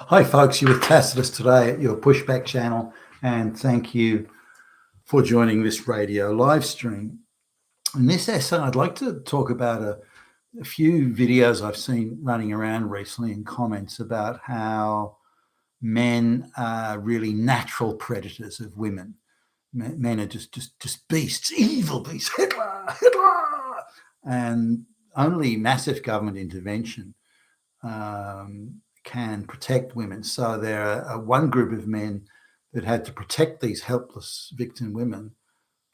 Hi, folks. You're with Tacitus today at your Pushback channel, and thank you for joining this radio live stream. In this essay, I'd like to talk about a few videos I've seen running around recently in comments about how men are really natural predators of women. Men are just beasts, evil beasts, Hitler, and only massive government intervention can protect women. So there are one group of men that had to protect these helpless victim women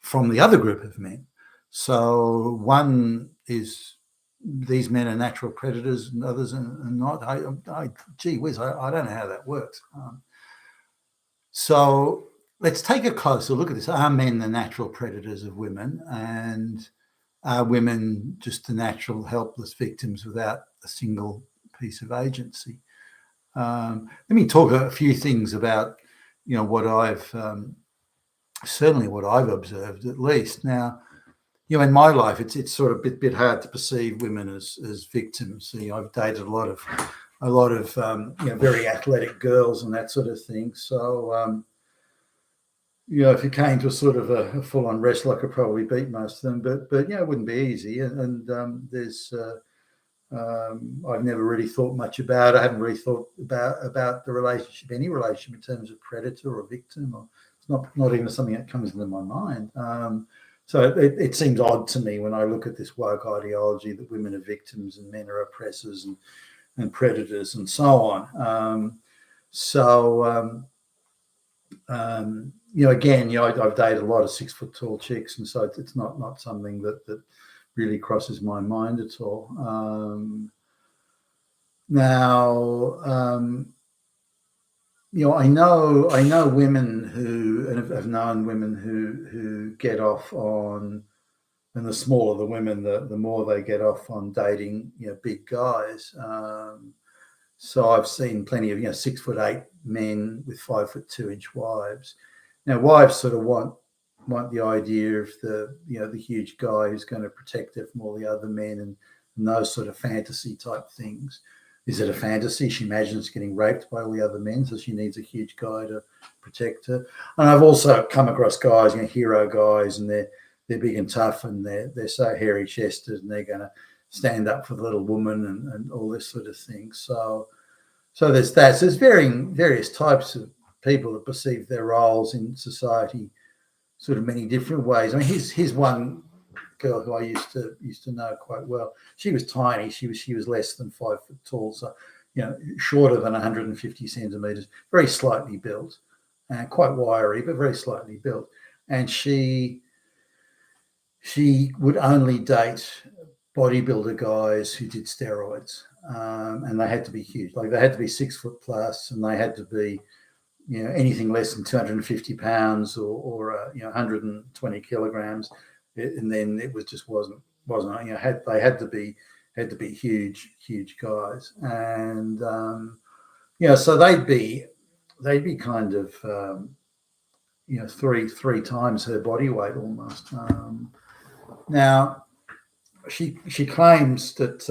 from the other group of men. So one is these men are natural predators and others are not. Gee whiz, I don't know how that works. So let's take a closer look at this. Are men the natural predators of women, and are women just the natural helpless victims without a single piece of agency? Let me talk a few things about, what I've certainly what I've observed at least. Now, in my life, it's sort of a bit hard to perceive women as victims. I've dated a lot of very athletic girls and that sort of thing. So if it came to a sort of a full-on wrestler, I could probably beat most of them. But it wouldn't be easy. And there's I've never really thought much about it. I haven't really thought about the relationship, any relationship in terms of predator or victim, or it's not even something that comes into my mind. So it seems odd to me when I look at this woke ideology that women are victims and men are oppressors and predators and so on. Again, I've dated a lot of 6 foot tall chicks, and so it's not something that really crosses my mind at all. I know women who, and have known women who get off on, and the smaller the women, the more they get off on dating, big guys. So I've seen plenty of 6'8" men with 5'2" wives. Now, wives sort of want the idea of the huge guy who's going to protect her from all the other men and those sort of fantasy type things. Is it a fantasy? She imagines getting raped by all the other men, so she needs a huge guy to protect her. And I've also come across guys, hero guys, and they're big and tough, and they're so hairy chested, and they're going to stand up for the little woman and all this sort of thing. So there's that. So there's various types of people that perceive their roles in society sort of many different ways. I mean, here's one girl who I used to know quite well. She was tiny. She was less than 5 foot tall, so shorter than 150 centimeters. Very slightly built, and quite wiry, but very slightly built. And she would only date bodybuilder guys who did steroids, and they had to be huge. Like, they had to be 6 foot plus, and they had to be anything less than 250 pounds or 120 kilograms, and then it wasn't. They had to be huge guys, and so they'd be kind of three times her body weight almost. Now she claims that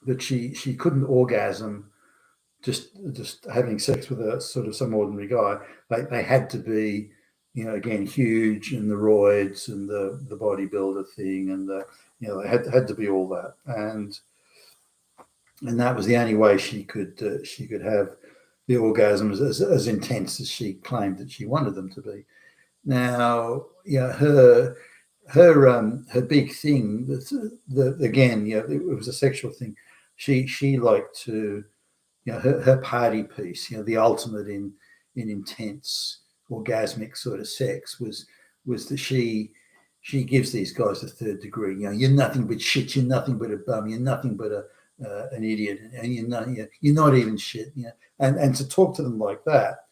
that she couldn't orgasm just having sex with a sort of some ordinary guy. They had to be, again, huge, and the roids and the bodybuilder thing, and they had to be all that, and that was the only way she could have the orgasms as intense as she claimed that she wanted them to be. Now, her big thing, again, it was a sexual thing. She liked to, her party piece, the ultimate in intense orgasmic sort of sex was that she gives these guys a third degree. You're nothing but shit. You're nothing but a bum. You're nothing but an idiot, and you're not even shit. And to talk to them like that,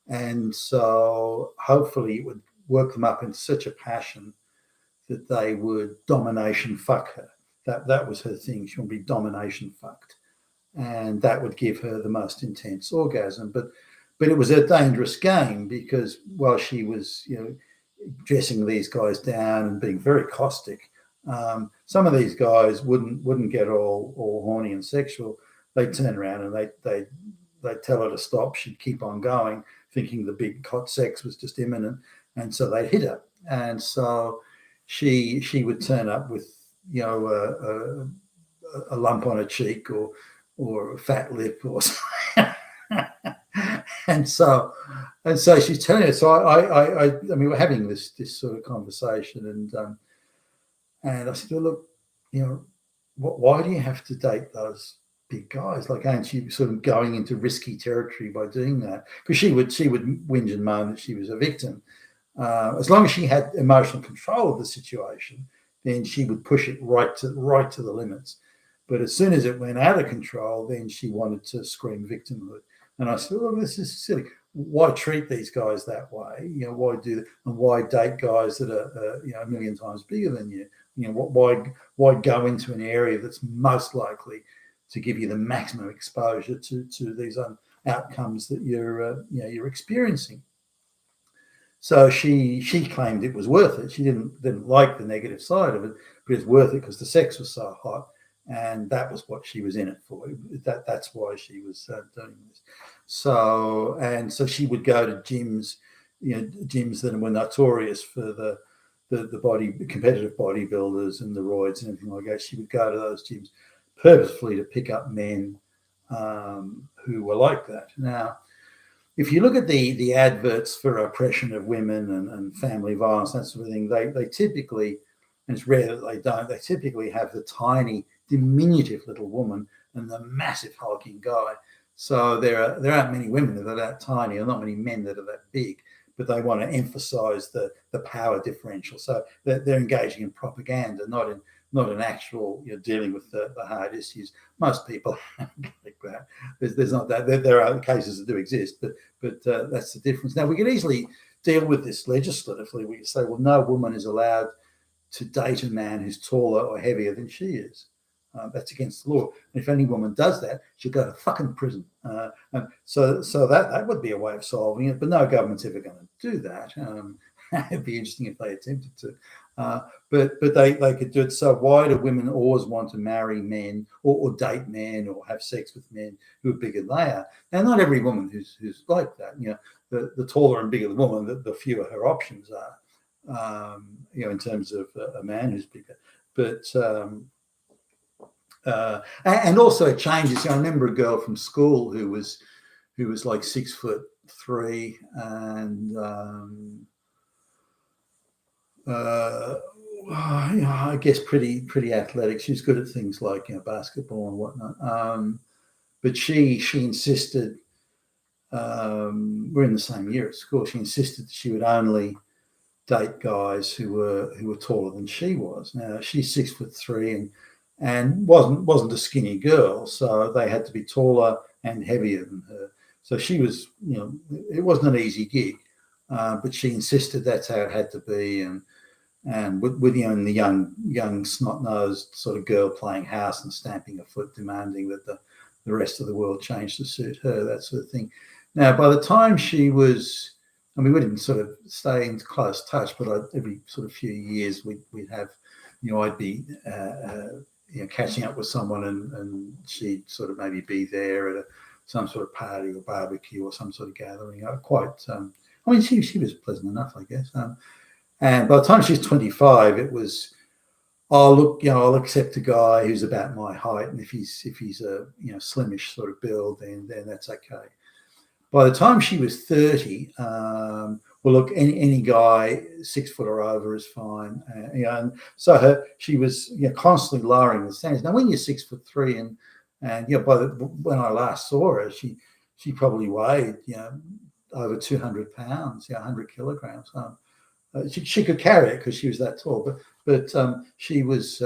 and so hopefully it would work them up into such a passion that they would domination fuck her. That was her thing. She would be domination fucked, and that would give her the most intense orgasm. But it was a dangerous game, because while she was dressing these guys down and being very caustic, some of these guys wouldn't get all horny and sexual. They'd turn around and they'd tell her to stop. She'd keep on going, thinking the big hot sex was just imminent, and so they'd hit her. And so she would turn up with, you know, a lump on her cheek or a fat lip or something. and so she's telling us. So I mean, we're having this sort of conversation, and I said, well, look, you know, why do you have to date those big guys? Like, aren't you sort of going into risky territory by doing that? Because she would whinge and moan that she was a victim. As long as she had emotional control of the situation, then she would push it right to the limits. But as soon as it went out of control, then she wanted to scream victimhood. And I said, well, this is silly. Why treat these guys that way? You know, why do that? And why date guys that are you know, a million times bigger than you? You know, why go into an area that's most likely to give you the maximum exposure to these outcomes that you're you know, you're experiencing? So she claimed it was worth it. She didn't like the negative side of it, but it's worth it because the sex was so hot, and that was what she was in it for. That's why she was doing this. So she would go to gyms, you know, gyms that were notorious for the competitive bodybuilders and the roids and everything like that. She would go to those gyms purposefully to pick up men who were like that. Now, if you look at the adverts for oppression of women and family violence, that sort of thing, they typically, and it's rare that they don't, they typically have the tiny, diminutive little woman and the massive hulking guy. So there aren't many women that are that tiny, or not many men that are that big, but they want to emphasize the power differential. So they're engaging in propaganda, not in actual, you know, dealing with the hard issues. Most people like that. There's not that. There are cases that do exist, but that's the difference. Now, we can easily deal with this legislatively. We can say, well, no woman is allowed to date a man who's taller or heavier than she is. That's against the law. And if any woman does that, she'll go to fucking prison. And so that would be a way of solving it. But no government's ever going to do that. It'd be interesting if they attempted to. But they could do it. So why do women always want to marry men or date men or have sex with men who are bigger than they are? Now, not every woman who's like that. You know, the taller and bigger the woman, the fewer her options are. You know, in terms of a man who's bigger. But and also it changes. I remember a girl from school who was like 6'3" and I guess pretty athletic. She was good at things like, you know, basketball and whatnot. But she insisted. We're in the same year at school. She insisted that she would only date guys who were taller than she was. Now she's 6'3" and wasn't a skinny girl, so they had to be taller and heavier than her. So she was, you know, it wasn't an easy gig, but she insisted that's how it had to be, and with you know, the young snot-nosed sort of girl playing house and stamping her foot, demanding that the rest of the world change to suit her, that sort of thing. Now, by the time she was, I mean, we didn't sort of stay in close touch, but every sort of few years we'd have, you know, I'd be you know, catching up with someone, and she'd sort of maybe be there at some sort of party or barbecue or some sort of gathering. Quite, I mean, she was pleasant enough, I guess. And by the time she's 25, it was, oh look, you know, I'll accept a guy who's about my height, and if he's a, you know, slimish sort of build, then that's okay. By the time she was 30, well, look, any guy 6 foot or over is fine. You know, and so she was, you know, constantly lowering the standards. Now, when you're 6'3" and you know, when I last saw her, she probably weighed, you know, over 200 pounds, you know, 100 kilograms. She could carry it because she was that tall, but she was.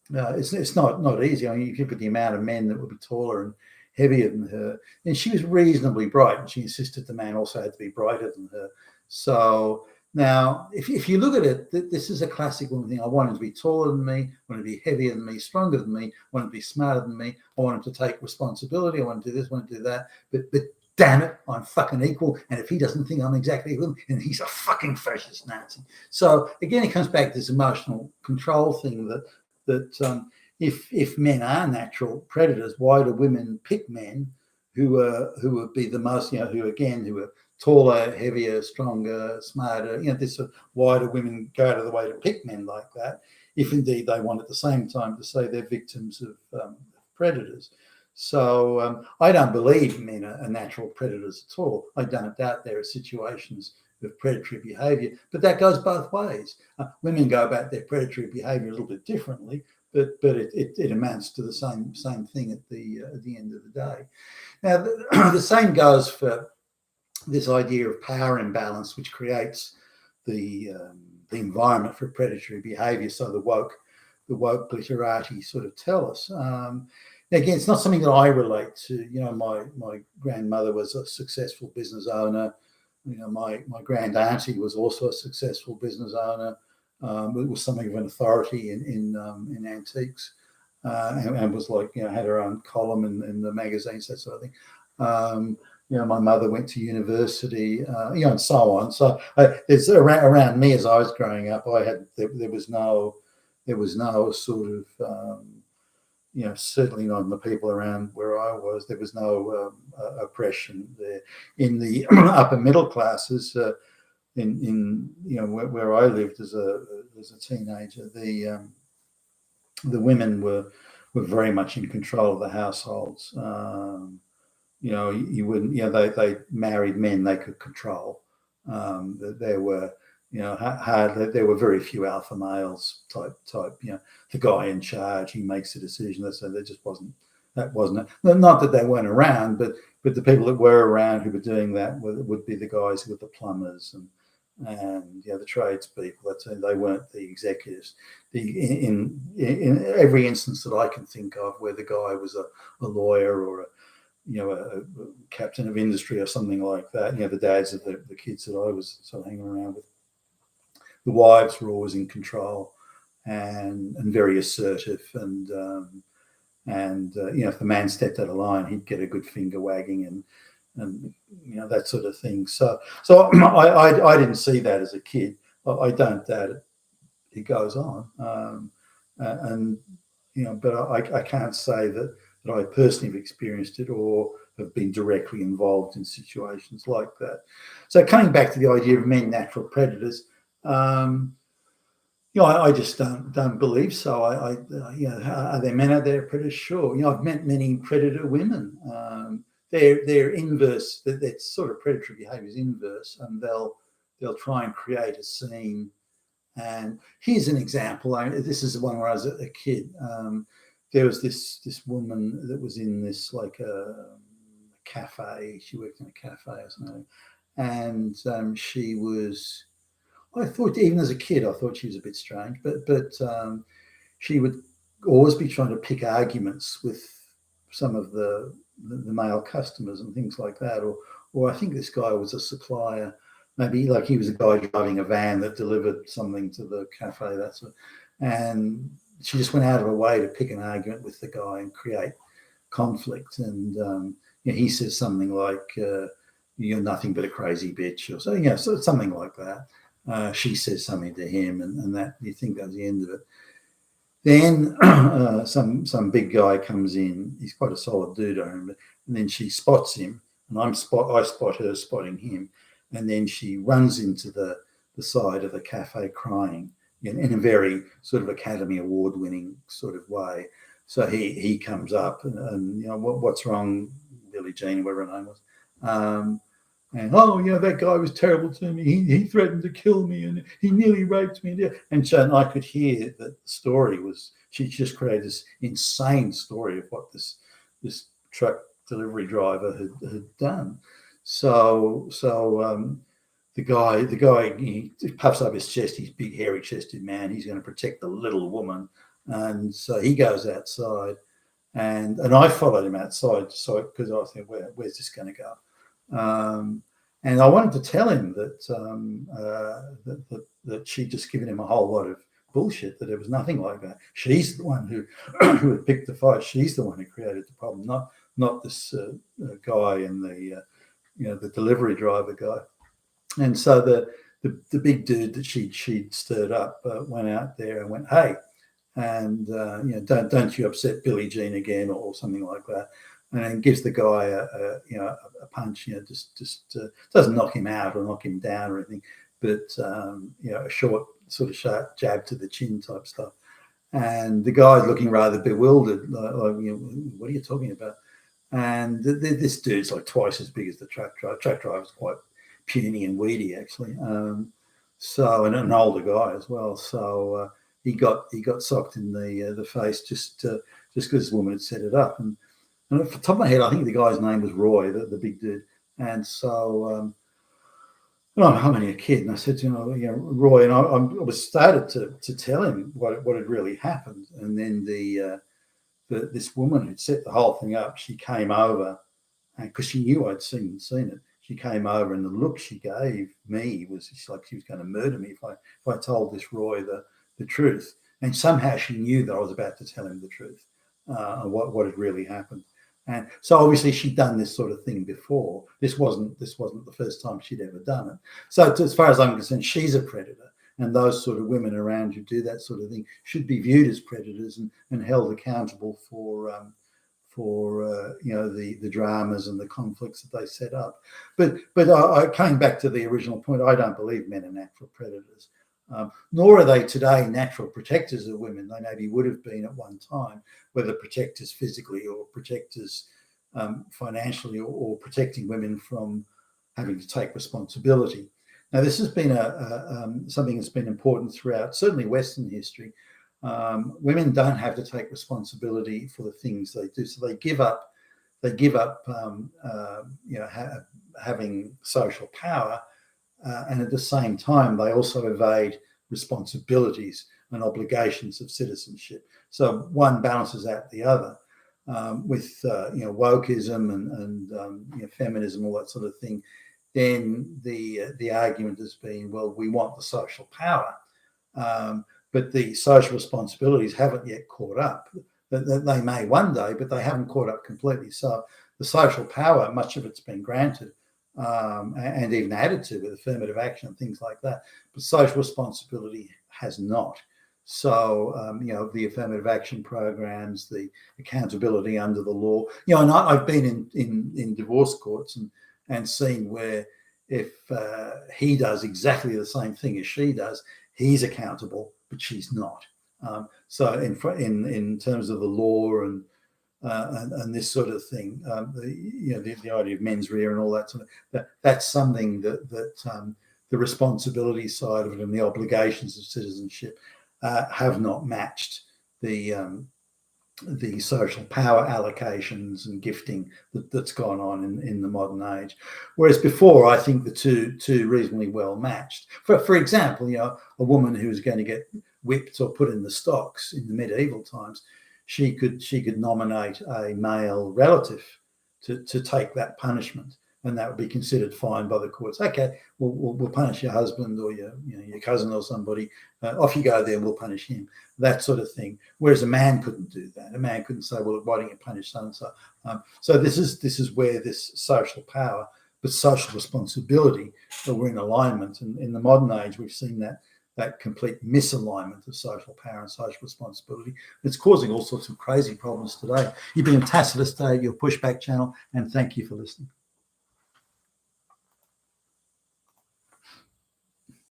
It's not easy. I mean, if you look at the amount of men that would be taller and heavier than her, and she was reasonably bright, and she insisted the man also had to be brighter than her. So now, if you look at it, this is a classic woman thing. I want him to be taller than me, I want him to be heavier than me, stronger than me, I want him to be smarter than me, I want him to take responsibility, I want to do this, I want to do that. But damn it, I'm fucking equal. And if he doesn't think I'm exactly equal, then he's a fucking fascist Nazi. So again, it comes back to this emotional control thing that if men are natural predators, why do women pick men who would be the most, who are taller, heavier, stronger, smarter? Why do women go out of the way to pick men like that, if indeed they want at the same time to say they're victims of predators? So I don't believe men are natural predators at all. I don't doubt there are situations of predatory behaviour, but that goes both ways. Women go about their predatory behaviour a little bit differently, but it amounts to the same thing at the end of the day. Now, the same goes for this idea of power imbalance, which creates the environment for predatory behaviour. So the woke glitterati sort of tell us. Again, it's not something that I relate to. My grandmother was a successful business owner. My grand auntie was also a successful business owner. It was something of an authority in antiques, and was had her own column in the magazines, that sort of thing. My mother went to university, and so on. So it's around me as I was growing up. There was no sort of certainly not in the people around where I was. There was no oppression there. In the upper middle classes, in where I lived as a teenager, the women were very much in control of the households. You wouldn't, they married men they could control. There were, there were very few alpha males type. The guy in charge, he makes a decision. So there just wasn't it. Not that they weren't around, but the people that were around who were doing that would be the guys who were the plumbers and the tradespeople. They weren't the executives. In every instance that I can think of where the guy was a lawyer or a captain of industry or something like that, the dads of the kids that I was sort of hanging around with, the wives were always in control and very assertive, and if the man stepped out of line, he'd get a good finger wagging and that sort of thing. So I didn't see that as a kid. I don't doubt it goes on, but I can't say that I personally have experienced it or have been directly involved in situations like that. So coming back to the idea of men natural predators, I just don't believe so. Are there men out there predators? Sure. I've met many predator women. They're inverse. That sort of predatory behaviour is inverse, and they'll try and create a scene. And here's an example. This is the one where I was a kid. There was this woman that was in this like a cafe. She worked in a cafe or something, and she was. I thought, even as a kid, I thought she was a bit strange, but she would always be trying to pick arguments with some of the male customers and things like that. Or I think this guy was a supplier. Maybe like he was a guy driving a van that delivered something to the cafe. And she just went out of her way to pick an argument with the guy and create conflict. And he says something like, "You're nothing but a crazy bitch," or so something like that. She says something to him, and that, you think, that's the end of it. Then some big guy comes in. He's quite a solid dude, I remember. And then she spots him, and I spot her spotting him. And then she runs into the side of the cafe crying in a very sort of Academy Award winning sort of way. So he comes up and what's wrong, Billie Jean, whatever her name was. And that guy was terrible to me. He threatened to kill me, and he nearly raped me. And I could hear that the story was, she just created this insane story of what this truck delivery driver had done. So the guy he puffs up his chest. He's a big, hairy chested man. He's going to protect the little woman, and so he goes outside, and I followed him outside, because I was thinking, where's this going to go? And I wanted to tell him that she'd just given him a whole lot of bullshit, that it was nothing like that. She's the one who had picked the fight. She's the one who created the problem, not this guy in the delivery driver guy. And so the big dude that she'd stirred up went out there and went, "Hey, and don't you upset Billie Jean again," or something like that, and then gives the guy a punch. Just doesn't knock him out or knock him down or anything, but a short sort of sharp jab to the chin type stuff. And the guy's looking rather bewildered, like what are you talking about? And this dude's like twice as big as the truck driver. Truck driver's quite puny and weedy, actually. So, and an older guy as well. So he got socked in the face just because this woman had set it up. And off the top of my head, I think the guy's name was Roy, the big dude. And so I'm only a kid, and I said to him, Roy, and I was started to tell him what had really happened. And then this woman who'd set the whole thing up, she came over, and because she knew I'd seen it, she came over, and the look she gave me was like she was going to murder me if I told this Roy the truth. And somehow she knew that I was about to tell him the truth, what had really happened. And so obviously she'd done this sort of thing before. This wasn't the first time she'd ever done it. So as far as I'm concerned, she's a predator. And those sort of women around who do that sort of thing should be viewed as predators and held accountable for the dramas and the conflicts that they set up. But I came back to the original point. I don't believe men are natural predators, nor are they today natural protectors of women. They maybe would have been at one time, whether protectors physically or protectors financially, or protecting women from having to take responsibility. Now, this has been something that's been important throughout, certainly Western history. Women don't have to take responsibility for the things they do, so they give up having social power, and at the same time they also evade responsibilities and obligations of citizenship. So one balances out the other. With wokeism and feminism, all that sort of thing, then the argument has been, well, we want the social power, but the social responsibilities haven't yet caught up. They may one day, but they haven't caught up completely. So the social power, much of it's been granted and even added to with affirmative action and things like that, but social responsibility has not. So, the affirmative action programs, the accountability under the law, and I've been in divorce courts and seen where if he does exactly the same thing as she does, he's accountable, but she's not. So in terms of the law and this sort of thing, the idea of mens rea and all that sort of that's something that the responsibility side of it and the obligations of citizenship have not matched the social power allocations and gifting that's gone on in the modern age. Whereas before, I think the two reasonably well matched. For example, a woman who was going to get whipped or put in the stocks in the medieval times, she could nominate a male relative to take that punishment, and that would be considered fine by the courts. Okay, we'll punish your husband or your cousin or somebody. Off you go there, and we'll punish him. That sort of thing. Whereas a man couldn't do that. A man couldn't say, well, why don't you punish so and so? So this is where this social power, but social responsibility, we're in alignment. And in the modern age, we've seen that complete misalignment of social power and social responsibility. It's causing all sorts of crazy problems today. You've been a Tacitus Day, your Pushback channel, and thank you for listening.